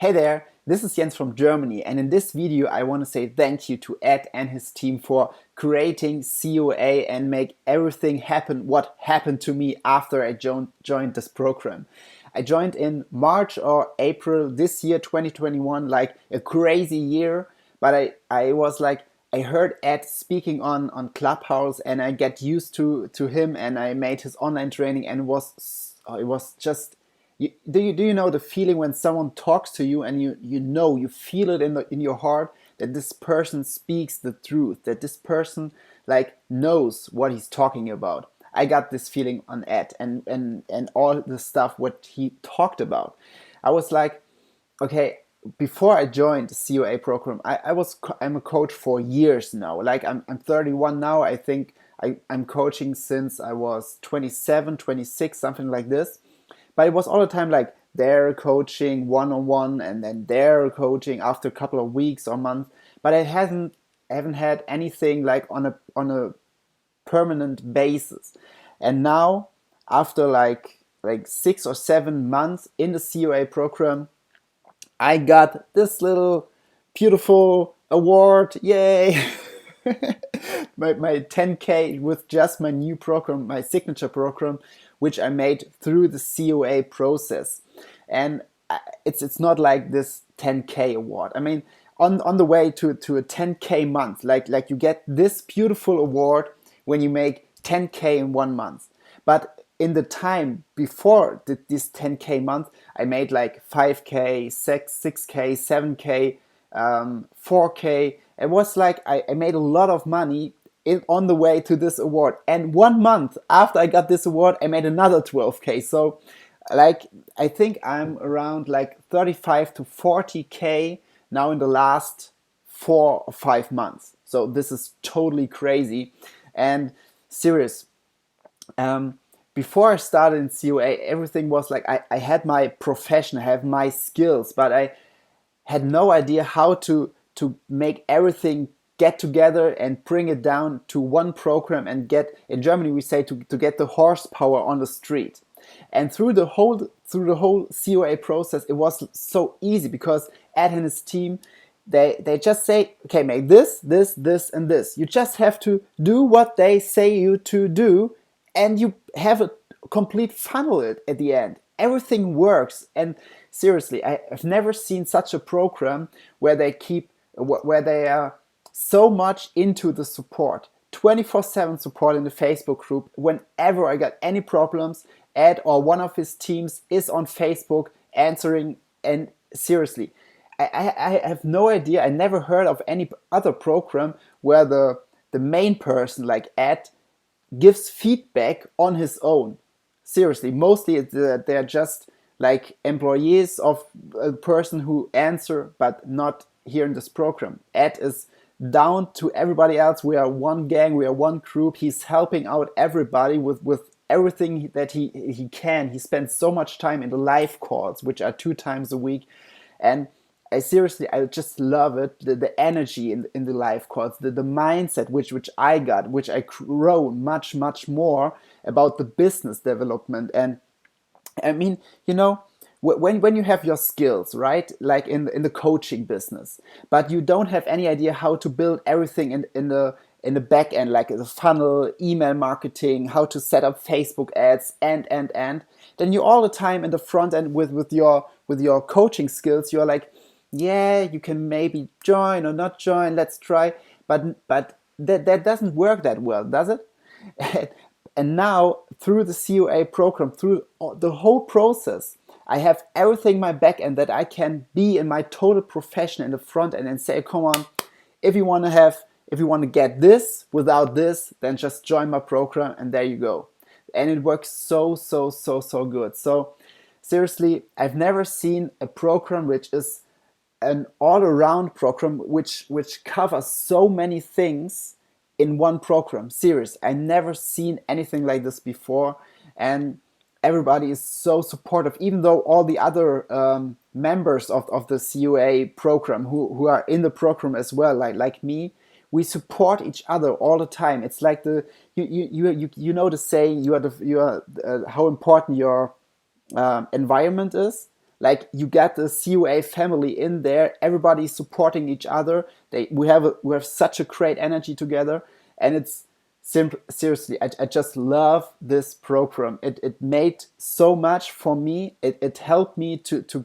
Hey there, this is Jens from Germany, and in this video I want to say thank you to Ed and his team for creating COA and make everything happen what happened to me after I joined this program. I joined in March or April this year, 2021, like a crazy year, but I was like, I heard Ed speaking on Clubhouse and I get used to him and I made his online training and it was just do you know the feeling when someone talks to you and you feel it in your heart that this person speaks the truth, that this person like knows what he's talking about. I got this feeling on Ed and all the stuff what he talked about. I was like, okay, before I joined the COA program, I'm a coach for years now. Like I'm 31 now. I think I'm coaching since I was 27, 26, something like this. But it was all the time like they're coaching one-on-one and then they're coaching after a couple of weeks or months. But I haven't had anything like on a permanent basis. And now after like 6 or 7 months in the COA program, I got this little beautiful award. Yay! my 10K with just my new program, my signature program, which I made through the COA process. And it's not like this 10K award. I mean, on the way to a 10K month, like you get this beautiful award when you make 10K in 1 month. But in the time before this 10K month, I made like 5K, 6K, 7K, 4K. It was like I made a lot of money on the way to this award. And 1 month after I got this award, I made another 12K. So like I think I'm around like 35 to 40K now in the last 4 or 5 months. So this is totally crazy and serious. Um, Before I started in COA, everything was like I had my profession, I have my skills, but I had no idea how to make everything get together and bring it down to one program and get, in Germany we say, to get the horsepower on the street. And through the whole COA process, it was so easy because Ed and his team, they just say, okay, make this, and this. You just have to do what they say you to do, and you have a complete funnel at the end. Everything works, and seriously, I've never seen such a program where they are so much into the support. 24/7 support in the Facebook group. Whenever I got any problems, Ed or one of his teams is on Facebook answering. And seriously, I have no idea. I never heard of any other program where the main person like Ed gives feedback on his own. Seriously, mostly they're just like employees of a person who answer, but not here in this program. Ed is down to everybody else. We are one gang, we are one group. He's helping out everybody with everything that he can. He spends so much time in the live calls, which are 2 times a week. And I just love it. The energy in the live calls, the mindset which I got, which I grow much more about the business development. And I mean, when you have your skills, right, like in the coaching business, but you don't have any idea how to build everything in the back end, like the funnel, email marketing, how to set up Facebook ads, and then you're all the time in the front end with your coaching skills. You're like, yeah, you can maybe join or not join. Let's try, but that doesn't work that well, does it? And now through the COA program, through the whole process, I have everything in my back end that I can be in my total profession in the front end and say, come on, if you want to get this without this, then just join my program and there you go. And it works so good. So seriously, I've never seen a program which is an all-around program which covers so many things in one program. Serious, I never seen anything like this before, and everybody is so supportive. Even though all the other members of the COA program who are in the program as well, like me, we support each other all the time. It's like you know the saying, you are how important your environment is. Like you get the COA family in there, everybody supporting each other. We have such a great energy together, and it's seriously, I just love this program. It made so much for me. It helped me to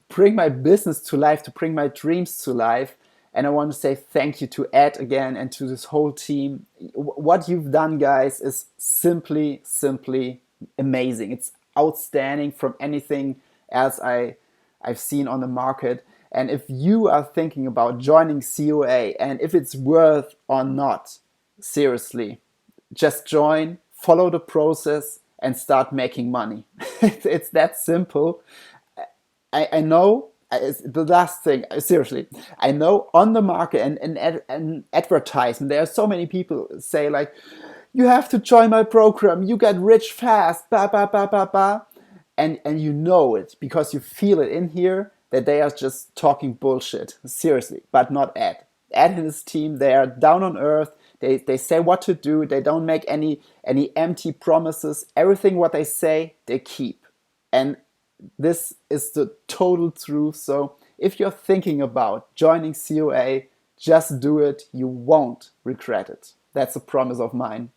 bring my business to life, to bring my dreams to life. And I want to say thank you to Ed again and to this whole team. What you've done, guys, is simply amazing. It's outstanding from anything else I've seen on the market. And if you are thinking about joining COA and if it's worth or not, seriously, just join, follow the process, and start making money. It's that simple. I know the last thing, seriously, I know on the market and advertisement, there are so many people say like, you have to join my program, you get rich fast, ba ba ba ba ba. And you know it because you feel it in here that they are just talking bullshit, seriously, but not Ed. Ed and his team, they are down on earth. They say what to do. They don't make any empty promises. Everything what they say, they keep. And this is the total truth. So if you're thinking about joining COA, just do it. You won't regret it. That's a promise of mine.